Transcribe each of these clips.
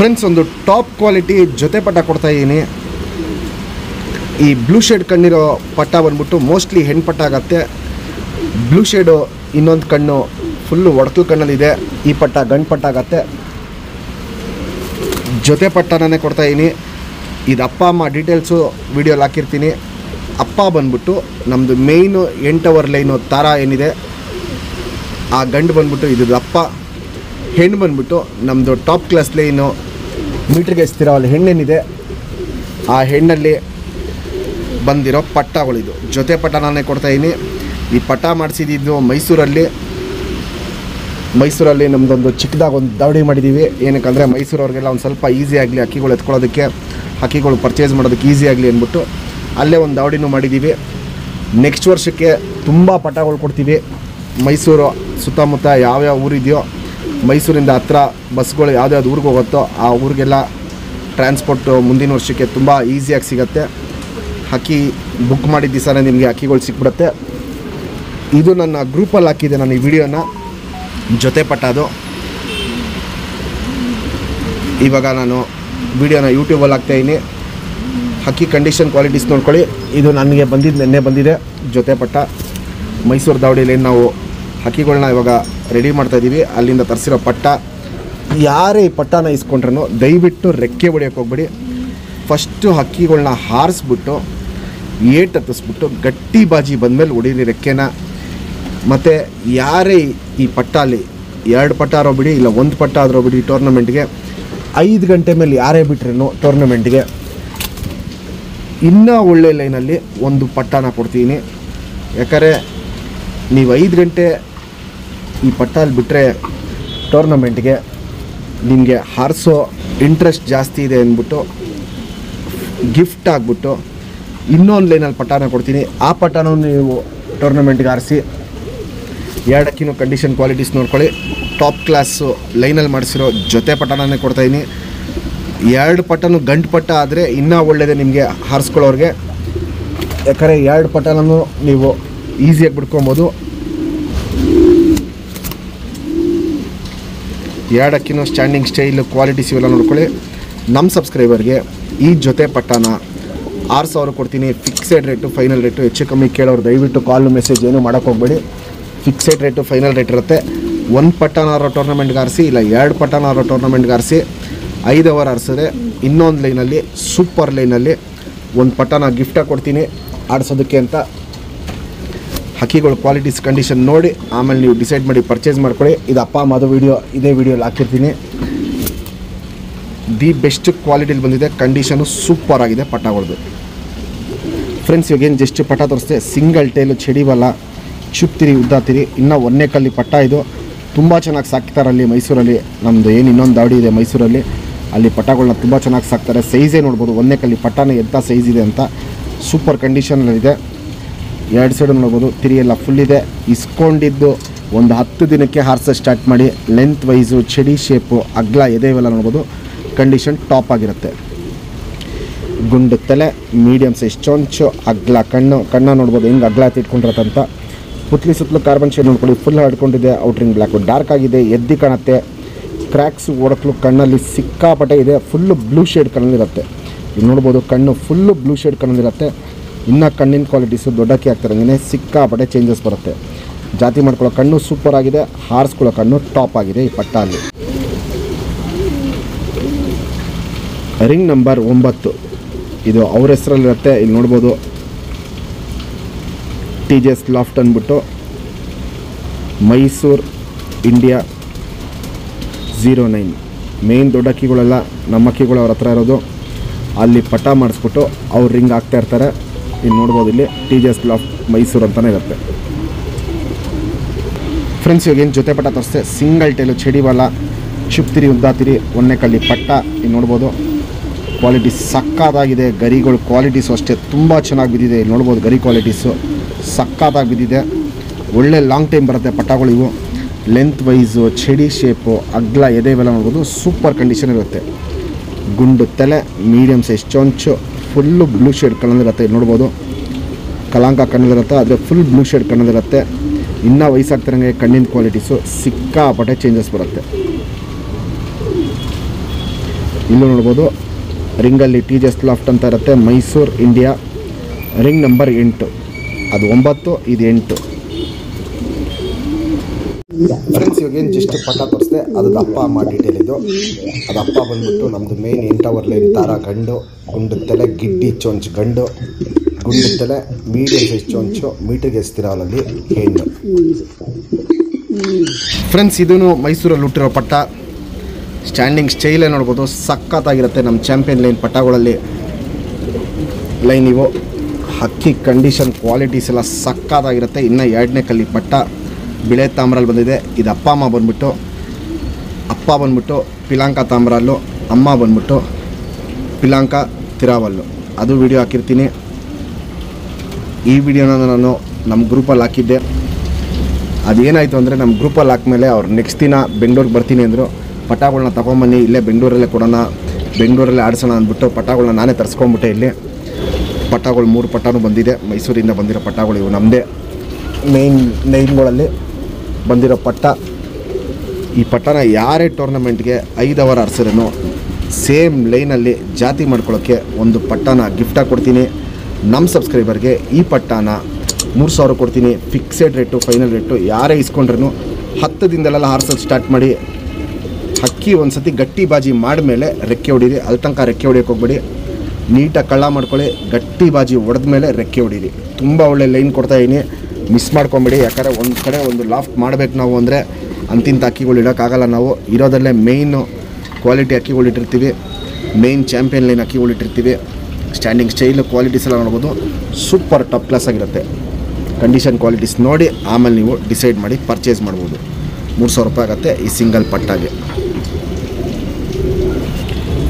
Friends, ಒಂದು top quality ಜೊತೆ ಪಟ್ಟ ಕೊಡ್ತಾ ಇದ್ದೀನಿ. ಈ ಬ್ಲೂ ಶೇಡ್ ಕಣ್ಣಿರೋ ಪಟ್ಟ ಬಂದ್ಬಿಟ್ಟು ಮೋಸ್ಟ್ಲಿ ಹೆಣ್ಣು ಪಟ್ಟ ಆಗುತ್ತೆ. ಬ್ಲೂ ಶೇಡು ಇನ್ನೊಂದು ಕಣ್ಣು ಫುಲ್ಲು ಒಡಕಲು ಕಣ್ಣಲ್ಲಿದೆ. ಈ ಪಟ್ಟ ಗಂಡು ಪಟ್ಟ ಆಗುತ್ತೆ. ಜೊತೆ ಪಟ್ಟನೇ ಕೊಡ್ತಾ ಇದ್ದೀನಿ. ಇದು ಅಪ್ಪ ಅಮ್ಮ ಡೀಟೇಲ್ಸು ವೀಡಿಯೋಲಿ ಹಾಕಿರ್ತೀನಿ. ಅಪ್ಪ ಬಂದ್ಬಿಟ್ಟು ನಮ್ಮದು ಮೇಯ್ನು 8 ಅವರ್ ಲೈನು ತಾರ ಏನಿದೆ ಆ ಗಂಡು ಬಂದ್ಬಿಟ್ಟು ಇದು ಅಪ್ಪ. ಹೆಣ್ಣು ಬಂದ್ಬಿಟ್ಟು ನಮ್ಮದು ಟಾಪ್ ಕ್ಲಾಸ್ ಲೈನು ಮೀಟ್ರಿಗೆ ಸ್ಥಿರವಲ್ಲ ಹೆಣ್ಣೇನಿದೆ ಆ ಹೆಣ್ಣಲ್ಲಿ ಬಂದಿರೋ ಪಟ್ಟಗಳಿದು ಜೊತೆ ಪಟ್ಟ ನಾನೇ ಕೊಡ್ತಾಯಿದ್ದೀನಿ. ಈ ಪಟ್ಟ ಮಾಡಿಸಿದ್ದು ಮೈಸೂರಲ್ಲಿ ನಮ್ಮದೊಂದು ಚಿಕ್ಕದಾಗಿ ಒಂದು ದಾವಡಿ ಮಾಡಿದ್ದೀವಿ. ಏನಕ್ಕಂದರೆ ಮೈಸೂರವ್ರಿಗೆಲ್ಲ ಒಂದು ಸ್ವಲ್ಪ ಈಸಿ ಆಗಲಿ, ಹಕ್ಕಿಗಳು ಎತ್ಕೊಳ್ಳೋದಕ್ಕೆ, ಹಕ್ಕಿಗಳು ಪರ್ಚೇಸ್ ಮಾಡೋದಕ್ಕೆ ಈಸಿ ಆಗಲಿ ಅಂದ್ಬಿಟ್ಟು ಅಲ್ಲೇ ಒಂದು ದಾವಡಿನೂ ಮಾಡಿದ್ದೀವಿ. ನೆಕ್ಸ್ಟ್ ವರ್ಷಕ್ಕೆ ತುಂಬ ಪಟ್ಟಗಳು ಕೊಡ್ತೀವಿ. ಮೈಸೂರು ಸುತ್ತಮುತ್ತ ಯಾವ್ಯಾವ ಊರಿದೆಯೋ, ಮೈಸೂರಿಂದ ಹತ್ರ ಬಸ್ಗಳು ಯಾವುದ್ಯಾವ್ದು ಊರಿಗೆ ಹೋಗುತ್ತೋ ಆ ಊರಿಗೆಲ್ಲ ಟ್ರಾನ್ಸ್ಪೋರ್ಟು ಮುಂದಿನ ವರ್ಷಕ್ಕೆ ತುಂಬ ಈಸಿಯಾಗಿ ಸಿಗುತ್ತೆ. ಹಕ್ಕಿ ಬುಕ್ ಮಾಡಿದ ದಿವಸನೇ ನಿಮಗೆ ಹಕ್ಕಿಗಳು ಸಿಕ್ಬಿಡುತ್ತೆ. ಇದು ನನ್ನ ಗ್ರೂಪಲ್ಲಿ ಹಾಕಿದೆ ನಾನು ಈ ವಿಡಿಯೋನ, ಜೊತೆ ಪಟ್ಟದು. ಇವಾಗ ನಾನು ವಿಡಿಯೋನ ಯೂಟ್ಯೂಬಲ್ಲಿ ಹಾಕ್ತಾಯಿದ್ದೀನಿ. ಹಕ್ಕಿ ಕಂಡೀಷನ್ ಕ್ವಾಲಿಟೀಸ್ ನೋಡ್ಕೊಳ್ಳಿ. ಇದು ನನಗೆ ನೆನ್ನೆ ಬಂದಿದೆ ಜೊತೆ ಪಟ್ಟ. ಮೈಸೂರು ದಾವಡಿಯಲ್ಲಿ ನಾವು ಹಕ್ಕಿಗಳನ್ನ ಇವಾಗ ರೆಡಿ ಮಾಡ್ತಾಯಿದ್ದೀವಿ. ಅಲ್ಲಿಂದ ತರಿಸಿರೋ ಪಟ್ಟ. ಯಾರೇ ಈ ಪಟ್ಟನ ಇಸ್ಕೊಂಡ್ರೂ ದಯವಿಟ್ಟು ರೆಕ್ಕೆ ಹೊಡಿಯೋಕ್ಕೆ ಹೋಗ್ಬೇಡಿ. ಫಸ್ಟು ಹಕ್ಕಿಗಳನ್ನ ಹಾರಿಸ್ಬಿಟ್ಟು ಏಟ್ ಹತ್ತಿಸ್ಬಿಟ್ಟು ಗಟ್ಟಿ ಬಾಜಿ ಬಂದಮೇಲೆ ಹೊಡೀರಿ ರೆಕ್ಕೆನ. ಮತ್ತು ಯಾರೇ ಈ ಪಟ್ಟಾಲಿ 2 ಪಟ್ಟ ಆರೋ ಬಿಡಿ, ಇಲ್ಲ 1 ಪಟ್ಟ ಆದರೂ ಬಿಡಿ, ಟೂರ್ನಮೆಂಟ್ಗೆ 5 ಗಂಟೆ ಮೇಲೆ ಯಾರೇ ಬಿಟ್ರೇನು ಟೂರ್ನಮೆಂಟ್ಗೆ ಇನ್ನೂ ಒಳ್ಳೆ ಲೈನಲ್ಲಿ ಒಂದು ಪಟ್ಟನ ಕೊಡ್ತೀನಿ. ಯಾಕಂದರೆ ನೀವು 5 ಗಂಟೆ ಈ ಪಟ್ಟಲ್ಲಿ ಬಿಟ್ಟರೆ ಟೂರ್ನಮೆಂಟ್ಗೆ ನಿಮಗೆ ಹಾರಿಸೋ ಇಂಟ್ರೆಸ್ಟ್ ಜಾಸ್ತಿ ಇದೆ ಅಂದ್ಬಿಟ್ಟು ಗಿಫ್ಟ್ ಆಗಿಬಿಟ್ಟು ಇನ್ನೊಂದು ಲೈನಲ್ಲಿ ಪಟ್ಟನ ಕೊಡ್ತೀನಿ. ಆ ಪಟ್ಟನೂ ನೀವು ಟೂರ್ನಮೆಂಟ್ಗೆ ಹಾರಿಸಿ. 2 ಹಕ್ಕಿನೂ ಕಂಡೀಷನ್ ಕ್ವಾಲಿಟೀಸ್ ನೋಡ್ಕೊಳ್ಳಿ. ಟಾಪ್ ಕ್ಲಾಸು ಲೈನಲ್ಲಿ ಮಾಡಿಸಿರೋ ಜೊತೆ ಪಟ್ಟನೇ ಕೊಡ್ತಾಯಿದ್ದೀನಿ. 2 ಪಟ್ಟನೂ ಗಂಟು ಪಟ್ಟ ಆದರೆ ಇನ್ನೂ ಒಳ್ಳೆಯದೇ ನಿಮಗೆ ಹಾರಿಸ್ಕೊಳ್ಳೋರಿಗೆ. ಯಾಕಂದರೆ 2 ಪಟ್ಟನೂ ನೀವು ಈಸಿಯಾಗಿ ಬಿಡ್ಕೊಬೋದು. 2 ಹಕ್ಕಿನೂ ಸ್ಟ್ಯಾಂಡಿಂಗ್ ಸ್ಟೈಲು ಕ್ವಾಲಿಟೀಸ್ ಇವೆಲ್ಲ ನೋಡ್ಕೊಳ್ಳಿ. ನಮ್ಮ ಸಬ್ಸ್ಕ್ರೈಬರ್ಗೆ ಈ ಜೊತೆ ಪಟ್ಟನ 6000 ಕೊಡ್ತೀನಿ. Fixed rate, final rate. ಹೆಚ್ಚು ಕಮ್ಮಿ ಕೇಳೋರು ದಯವಿಟ್ಟು ಕಾಲು ಮೆಸೇಜ್ ಏನೂ ಮಾಡೋಕ್ಕೆ ಹೋಗ್ಬೇಡಿ. ಫಿಕ್ಸೆಡ್ ರೇಟು, ಫೈನಲ್ ರೇಟ್ ಇರುತ್ತೆ. 1 ಪಟ್ಟನಾರೋ ಟೂರ್ನಮೆಂಟ್ಗೆ ಹಾರಿಸಿ, ಇಲ್ಲ 2 ಪಟ್ಟನಾರೋ ಟೂರ್ನಮೆಂಟ್ಗೆ ಹಾರಿಸಿ 5 ಅವರ್ ಹಾರಿಸಿದ್ರೆ ಇನ್ನೊಂದು ಲೈನಲ್ಲಿ, ಸೂಪರ್ ಲೈನಲ್ಲಿ ಒಂದು ಪಟ್ಟನ ಗಿಫ್ಟಾಗಿ ಕೊಡ್ತೀನಿ ಆಡಿಸೋದಕ್ಕೆ ಅಂತ. ಹಕ್ಕಿಗಳು ಕ್ವಾಲಿಟೀಸ್ ಕಂಡೀಷನ್ ನೋಡಿ ಆಮೇಲೆ ನೀವು ಡಿಸೈಡ್ ಮಾಡಿ ಪರ್ಚೇಸ್ ಮಾಡ್ಕೊಳ್ಳಿ. ಇದು ಅಪ್ಪ ಅಮ್ಮದು ವೀಡಿಯೋ ಇದೇ ವೀಡಿಯೋಲಿ ಹಾಕಿರ್ತೀನಿ. ದಿ ಬೆಸ್ಟ್ ಕ್ವಾಲಿಟಿಲಿ ಬಂದಿದೆ. ಕಂಡೀಷನು ಸೂಪರ್ ಆಗಿದೆ ಪಟ್ಟಗಳದ್ದು. ಫ್ರೆಂಡ್ಸ್, ಇವಾಗೇನು ಜಸ್ಟ್ ಪಟ್ಟ ತೋರಿಸ್ತೆ. ಸಿಂಗಲ್ ಟೇಲು, ಚಡಿಬಲ್ಲ, ಚುಪ್ತಿರಿ, ಉದ್ದಾತಿರಿ, ಇನ್ನೂ 1ನೇ ಕಲ್ಲಿ ಪಟ್ಟ. ಇದು ತುಂಬ ಚೆನ್ನಾಗಿ ಸಾಕ್ತಾರಲ್ಲಿ ಮೈಸೂರಲ್ಲಿ. ನಮ್ಮದು ಏನು ಇನ್ನೊಂದು ದಾವಡಿ ಇದೆ ಮೈಸೂರಲ್ಲಿ, ಅಲ್ಲಿ ಪಟ್ಟಗಳನ್ನ ತುಂಬ ಚೆನ್ನಾಗಿ ಸಾಕ್ತಾರೆ. ಸೈಜೇ ನೋಡ್ಬೋದು 1ನೇ ಕಲ್ಲಿ ಪಟ್ಟನೇ ಎಂಥ ಸೈಜ್ ಇದೆ ಅಂತ. ಸೂಪರ್ ಕಂಡೀಷನಲ್ಲಿದೆ. 2 ಸೈಡು ನೋಡ್ಬೋದು. ತಿರಿ ಎಲ್ಲ ಫುಲ್ ಇದೆ. ಇಸ್ಕೊಂಡಿದ್ದು ಒಂದು 10 ದಿನಕ್ಕೆ ಹಾರ್ಸೋ ಸ್ಟಾರ್ಟ್ ಮಾಡಿ. ಲೆಂತ್ ವೈಸು, ಚಡಿ ಶೇಪು, ಅಗ್ಲ, ಎದೆ ಇವೆಲ್ಲ ನೋಡ್ಬೋದು. ಕಂಡೀಷನ್ ಟಾಪ್ ಆಗಿರುತ್ತೆ. ಗುಂಡು ತಲೆ, ಮೀಡಿಯಮ್ ಸೈಜ್ ಚೊಂಚು, ಅಗ್ಲ ಕಣ್ಣು ನೋಡ್ಬೋದು ಹೆಂಗೆ ಅಗ್ಲ ತಿಟ್ಕೊಂಡಿರತ್ತಂತ. ಪುತ್ಲಿ ಸುತ್ತಲೂ ಕಾರ್ಬನ್ ಶೇಡ್ ನೋಡ್ಕೊಳ್ಳಿ. ಫುಲ್ ಹಡ್ಕೊಂಡಿದೆ. ಔಟ್ರಿಂಗ್ ಬ್ಲ್ಯಾಕು ಡಾರ್ಕ್ ಆಗಿದೆ. ಎದ್ದು ಕಾಣುತ್ತೆ. ಕ್ರ್ಯಾಕ್ಸು ಓಡಕ್ಲು ಕಣ್ಣಲ್ಲಿ ಸಿಕ್ಕಾಪಟ್ಟೆ ಇದೆ. ಫುಲ್ಲು ಬ್ಲೂ ಶೇಡ್ ಕಣ್ಣಲ್ಲಿರುತ್ತೆ. ಇದು ನೋಡ್ಬೋದು. ಕಣ್ಣು ಫುಲ್ಲು ಬ್ಲೂ ಶೇಡ್ ಕಣ್ಣಲ್ಲಿರುತ್ತೆ. ಇನ್ನು ಕಣ್ಣಿನ ಕ್ವಾಲಿಟೀಸು ದೊಡ್ಡಕ್ಕೆ ಆಗ್ತಾರಂಗೆ ಸಿಕ್ಕಾಪಟ್ಟೆ ಚೇಂಜಸ್ ಬರುತ್ತೆ. ಜಾತಿ ಮಾಡ್ಕೊಳ್ಳೋ ಕಣ್ಣು ಸೂಪರ್ ಆಗಿದೆ. ಹಾರಿಸ್ಕೊಳ್ಳೋ ಕಣ್ಣು ಟಾಪ್ ಆಗಿದೆ ಈ ಪಟ್ಟ ಅಲ್ಲಿ. ರಿಂಗ್ ನಂಬರ್ 9 ಇದು ಅವ್ರ ಹೆಸರಲ್ಲಿರುತ್ತೆ. ಇಲ್ಲಿ ನೋಡ್ಬೋದು TJS ಲಾಫ್ಟ್ ಅಂದ್ಬಿಟ್ಟು ಮೈಸೂರು ಇಂಡಿಯಾ 09. ಮೇನ್ ದೊಡ್ಡ ಹಕ್ಕಿಗಳೆಲ್ಲ ನಮ್ಮ ಹಕ್ಕಿಗಳು ಅವ್ರ ಹತ್ರ ಇರೋದು. ಅಲ್ಲಿ ಪಟ್ಟ ಮಾಡಿಸ್ಬಿಟ್ಟು ಅವ್ರು ರಿಂಗ್ ಹಾಕ್ತಾ ಇರ್ತಾರೆ. ಇಲ್ಲಿ ನೋಡ್ಬೋದು, ಇಲ್ಲಿ TJS ಲಾಫ್ಟ್ ಮೈಸೂರು ಅಂತಲೇ ಇರುತ್ತೆ. ಫ್ರೆಂಡ್ಸ್, ಇವಾಗೇನು ಜೊತೆ ಪಟ್ಟ ತೋರಿಸ್ತೆ. ಸಿಂಗಲ್ ಟೇಲು, ಚಡಿಬಾಲ, ಚುಪ್ತಿರಿ, ಉದ್ದಾತಿರಿ, 1ನೇ ಕಲ್ಲಿ ಪಟ್ಟ. ಇಲ್ಲಿ ನೋಡ್ಬೋದು ಕ್ವಾಲಿಟಿ ಸಕ್ಕತ್ತಾಗಿದೆ. ಗರಿಗಳು ಕ್ವಾಲಿಟೀಸು ಅಷ್ಟೇ ತುಂಬ ಚೆನ್ನಾಗಿ ಬಿದ್ದಿದೆ. ಇಲ್ಲಿ ನೋಡ್ಬೋದು ಗರಿ ಕ್ವಾಲಿಟೀಸು ಸಕ್ಕತ್ತಾಗಿ ಬಿದ್ದಿದೆ. ಒಳ್ಳೆ ಲಾಂಗ್ ಟೈಮ್ ಬರುತ್ತೆ ಪಟ್ಟಗಳು ಇವು. ಲೆಂತ್ ವೈಸು, ಚಡಿ ಶೇಪು, ಅಗ್ಲ, ಎದೆ ಇವೆಲ್ಲ ನೋಡ್ಬೋದು. ಸೂಪರ್ ಕಂಡೀಷನ್ ಇರುತ್ತೆ. ಗುಂಡು ತಲೆ, ಮೀಡಿಯಮ್ ಸೈಜ್ ಚೊಂಚು, ಫುಲ್ಲು ಬ್ಲೂ ಶೇಡ್ ಕಣ್ಣಲ್ಲಿರುತ್ತೆ. ಇಲ್ಲಿ ನೋಡ್ಬೋದು ಕಲಾಂಕ ಕಣ್ಣಲ್ಲಿರುತ್ತೆ, ಆದರೆ ಫುಲ್ ಬ್ಲೂ ಶೇಡ್ ಕಣ್ಣಲ್ಲಿರುತ್ತೆ. ಇನ್ನೂ ವಯಸ್ಸಾಗ್ತಿರಂಗೆ ಕಣ್ಣಿನ ಕ್ವಾಲಿಟೀಸು ಸಿಕ್ಕಾಪಟ್ಟೆ ಚೇಂಜಸ್ ಬರುತ್ತೆ. ಇಲ್ಲೂ ನೋಡ್ಬೋದು ರಿಂಗಲ್ಲಿ TJS ಲಾಫ್ಟ್ ಅಂತ ಇರುತ್ತೆ, ಮೈಸೂರು ಇಂಡಿಯಾ, ರಿಂಗ್ ನಂಬರ್ 8, ಅದು 9, ಇದು 8. ಫ್ರೆಂಡ್ಸ್ ಇವಾಗೇನು ಜಸ್ಟ್ ಪಟ್ಟ ತೋರಿಸ್ದೆ ಅದು ಅಪ್ಪ ಅಮ್ಮ ಡೀಟೇಲ್ ಇದು. ಅದು ಅಪ್ಪ ಬಂದ್ಬಿಟ್ಟು ನಮ್ಮದು ಮೇನ್ 8 ಅವರ್ ಲೈನ್ ತಾರ ಗಂಡು, ಗುಂಡು ತಲೆ ಗಿಡ್ಡಿ ಚೊಂಚು ಗಂಡು, ಗುಂಡು ತಲೆ ಮೀಡಿಯಂ ಸೈಜ್ ಚೊಂಚು, ಮೀಟರ್ಗೆ ಎಸ್ತಿರೋಲ್ಲಿ ಹೆಣ್ಣು. ಫ್ರೆಂಡ್ಸ್ ಇದೂ ಮೈಸೂರಲ್ಲಿ ಹುಟ್ಟಿರೋ ಪಟ್ಟ. ಸ್ಟ್ಯಾಂಡಿಂಗ್ ಸ್ಟೈಲೇ ನೋಡ್ಬೋದು, ಸಖತ್ತಾಗಿರುತ್ತೆ. ನಮ್ಮ ಚಾಂಪಿಯನ್ ಲೈನ್ ಪಟ್ಟಗಳಲ್ಲಿ ಲೈನ್ ಇವು. ಹಕ್ಕಿ ಕಂಡೀಷನ್ ಕ್ವಾಲಿಟೀಸ್ ಎಲ್ಲ ಸಖತ್ತಾಗಿರುತ್ತೆ. ಇನ್ನು 2ನೇ ಕಲ್ಲಿ ಪಟ್ಟ ಬಿಳೆ ತಾಮ್ರಲ್ಲಿ ಬಂದಿದೆ. ಇದು ಅಪ್ಪ ಅಮ್ಮ ಬಂದ್ಬಿಟ್ಟು ಪಿಲಾಂಕ ತಾಮ್ರಲ್ಲು, ಅಮ್ಮ ಬಂದ್ಬಿಟ್ಟು ಪಿಲಾಂಕ ತಿರಾವಲ್ಲು. ಅದು ವಿಡಿಯೋ ಹಾಕಿರ್ತೀನಿ. ಈ ವಿಡಿಯೋನ ನಾನು ನಮ್ಮ ಗ್ರೂಪಲ್ಲಿ ಹಾಕಿದ್ದೆ. ಅದೇನಾಯಿತು ಅಂದರೆ ನಮ್ಮ ಗ್ರೂಪಲ್ಲಿ ಹಾಕ್ಮೇಲೆ ಅವ್ರು ನೆಕ್ಸ್ಟ್ ದಿನ ಬೆಂಗಳೂರಿಗೆ ಬರ್ತೀನಿ ಅಂದರು. ಪಟಾಗಳನ್ನ ತೊಗೊಂಬನ್ನಿ, ಇಲ್ಲೇ ಬೆಂಗಳೂರಲ್ಲೇ ಕೊಡೋಣ, ಬೆಂಗಳೂರಲ್ಲೇ ಆಡಿಸೋಣ ಅಂದ್ಬಿಟ್ಟು ಪಟಾಗಳನ್ನ ನಾನೇ ತರಿಸ್ಕೊಂಬಿಟ್ಟೆ. ಇಲ್ಲಿ ಪಟಾಗಳು 3 ಪಟಾನು ಬಂದಿದೆ. ಮೈಸೂರಿಂದ ಬಂದಿರೋ ಪಟಾಗಳು ಇವು. ನಮ್ಮದೇ ಮೇನ್ ಲೈನ್ಗಳಲ್ಲಿ ಬಂದಿರೋ ಪಟ್ಟ. ಈ ಪಟ್ಟನ ಯಾರೇ ಟೂರ್ನಮೆಂಟ್ಗೆ 5 ಅವರ್ ಆಡಿಸಿದ್ರೂ ಸೇಮ್ ಲೈನಲ್ಲಿ ಜಾತಿ ಮಾಡ್ಕೊಳ್ಳೋಕ್ಕೆ ಒಂದು ಪಟ್ಟನ ಗಿಫ್ಟಾಗಿ ಕೊಡ್ತೀನಿ. ನಮ್ಮ ಸಬ್ಸ್ಕ್ರೈಬರ್ಗೆ ಈ ಪಟ್ಟನ 3000 ಕೊಡ್ತೀನಿ. Fixed rate, final rate. ಯಾರೇ ಇಸ್ಕೊಂಡ್ರೂ 10 ದಿನದಲ್ಲೆಲ್ಲ ಹಾರ್ಸೋದು ಸ್ಟಾರ್ಟ್ ಮಾಡಿ. ಹಕ್ಕಿ ಒಂದು ಸತಿ ಗಟ್ಟಿ ಬಾಜಿ ಮಾಡಿದ್ಮೇಲೆ ರೆಕ್ಕೆ ಹೊಡೀರಿ. ಅಲ್ಲಿ ತನಕ ರೆಕ್ಕೆ ಹೊಡಿಯೋಕೆ ಹೋಗ್ಬೇಡಿ. ನೀಟಾಗಿ ಕಳ್ಳ ಮಾಡ್ಕೊಳ್ಳಿ. ಗಟ್ಟಿ ಬಾಜಿ ಹೊಡೆದ ಮೇಲೆ ರೆಕ್ಕೆ ಹೊಡೀರಿ. ತುಂಬ ಒಳ್ಳೆ ಲೈನ್ ಕೊಡ್ತಾಯಿದ್ದೀನಿ, ಮಿಸ್ ಮಾಡ್ಕೊಂಬೇಡಿ. ಯಾಕಂದರೆ ಒಂದು ಕಡೆ ಒಂದು ಲಾಫ್ಟ್ ಮಾಡಬೇಕು ನಾವು ಅಂದರೆ ಅಂತಿಂತ ಅಕ್ಕಿಗಳು ಇಡೋಕ್ಕಾಗಲ್ಲ. ನಾವು ಇರೋದಲ್ಲೇ ಮೇಯ್ನು ಕ್ವಾಲಿಟಿ ಅಕ್ಕಿಗಳು ಇಟ್ಟಿರ್ತೀವಿ, ಮೇಯ್ನ್ ಚಾಂಪಿಯನ್ ಲೈನ್ ಅಕ್ಕಿಗಳು ಇಟ್ಟಿರ್ತೀವಿ. ಸ್ಟ್ಯಾಂಡಿಂಗ್ ಸ್ಟೈಲು ಕ್ವಾಲಿಟೀಸ್ ಎಲ್ಲ ನೋಡ್ಬೋದು, ಸೂಪರ್ ಟಾಪ್ ಕ್ಲಾಸ್ ಆಗಿರುತ್ತೆ. ಕಂಡೀಷನ್ ಕ್ವಾಲಿಟೀಸ್ ನೋಡಿ ಆಮೇಲೆ ನೀವು ಡಿಸೈಡ್ ಮಾಡಿ ಪರ್ಚೇಸ್ ಮಾಡ್ಬೋದು. 3000 ರೂಪಾಯಿ ಆಗುತ್ತೆ ಈ ಸಿಂಗಲ್ ಪಟ್ಟಾಗೆ.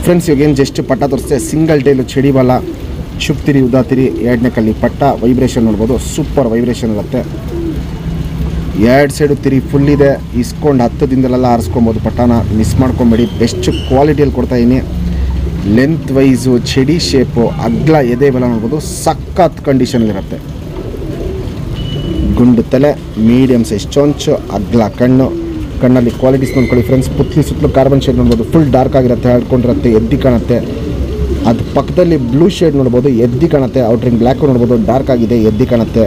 ಫ್ರೆಂಡ್ಸ್ ಇವಾಗೇನು ಜಸ್ಟ್ ಪಟ್ಟ ತೋರಿಸ್ತೆ. ಸಿಂಗಲ್ ಟೈಲು ಚಡಿಬಲ, ಶುಕ್ತಿರಿ ಉದಾತಿರಿ 2ನೇ ಕಲ್ಲಿ ಪಟ್ಟ. ವೈಬ್ರೇಷನ್ ನೋಡ್ಬೋದು, ಸೂಪರ್ ವೈಬ್ರೇಷನ್ ಇರುತ್ತೆ. 2 ಸೈಡು ತಿರಿ ಫುಲ್ ಇದೆ. ಇಸ್ಕೊಂಡು 10 ದಿನದಲ್ಲೆಲ್ಲ ಆರಿಸ್ಕೊಬೋದು. ಪಟ್ಟನ ಮಿಸ್ ಮಾಡ್ಕೊಬೇಡಿ. ಬೆಸ್ಟ್ ಕ್ವಾಲಿಟಿಯಲ್ಲಿ ಕೊಡ್ತಾಯಿದ್ದೀನಿ. ಲೆಂತ್ ವೈಸು, ಚಡಿ ಶೇಪು, ಅಗ್ಲ ಎದೆ ಬೆಲೆ ನೋಡ್ಬೋದು, ಸಖತ್ ಕಂಡೀಷನಲ್ಲಿರುತ್ತೆ. ಗುಂಡು ತಲೆ, ಮೀಡಿಯಮ್ ಸೈಜ್ ಚೊಂಚು, ಅಗ್ಲ ಕಣ್ಣು. ಕಣ್ಣಲ್ಲಿ ಕ್ವಾಲಿಟೀಸ್ ನೋಡ್ಕೊಳ್ಳಿ ಫ್ರೆಂಡ್ಸ್. ಪುತ್ಲಿ ಸುತ್ತಲೂ ಕಾರ್ಬನ್ ಶೇಡ್ ನೋಡ್ಬೋದು, ಫುಲ್ ಡಾರ್ಕ್ ಆಗಿರುತ್ತೆ, ಹೇಳ್ಕೊಂಡಿರುತ್ತೆ, ಎದ್ದಿ ಕಾಣುತ್ತೆ. ಅದು ಪಕ್ಕದಲ್ಲಿ ಬ್ಲೂ ಶೇಡ್ ನೋಡ್ಬೋದು, ಎದ್ದಿ ಕಾಣುತ್ತೆ. ಔಟ್ರಿಂಗ್ ಬ್ಲ್ಯಾಕು ನೋಡ್ಬೋದು, ಡಾರ್ಕ್ ಆಗಿದೆ, ಎದ್ದಿ ಕಾಣುತ್ತೆ.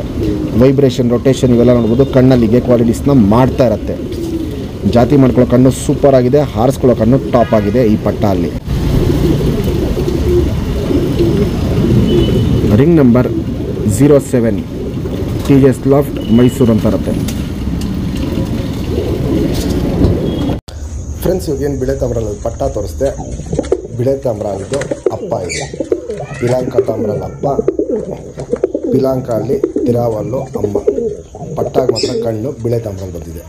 ವೈಬ್ರೇಷನ್, ರೊಟೇಷನ್ ಇವೆಲ್ಲ ನೋಡ್ಬೋದು. ಕಣ್ಣಲ್ಲಿಗೆ ಕ್ವಾಲಿಟೀಸ್ನ ಮಾಡ್ತಾ ಇರುತ್ತೆ. ಜಾತಿ ಮಾಡ್ಕೊಳ್ಳೋ ಕಣ್ಣು ಸೂಪರ್ ಆಗಿದೆ, ಹಾರಿಸ್ಕೊಳ್ಳೋ ಕಣ್ಣು ಟಾಪ್ ಆಗಿದೆ ಈ ಪಟ್ಟ ಅಲ್ಲಿ. Ring number 07, TJS loft, Mysuru ಅಂತ ಇರುತ್ತೆ. ಫ್ರೆಂಡ್ಸ್ ಇವಾಗೇನು ಬಿಳೆ ತಾಮ್ರಲ್ಲಿ ಪಟ್ಟ ತೋರಿಸ್ದೆ. ಬಿಳೆ ತಾಮ್ರ ಆಗಿದ್ದು ಅಪ್ಪ ಇದೆ. ಪಿಲಾಂಕ ತಾಮ್ರಲ್ಲಿ ಅಪ್ಪ, ಪಿಲಾಂಕ ಅಲ್ಲಿ ತಿರಾವಲ್ಲು ಅಮ್ಮ. ಪಟ್ಟಾಗ ಮಾತ್ರ ಕಣ್ಣು ಬಿಳೆ ತಾಮ್ರಲ್ಲಿ ಬಂದಿದೆ.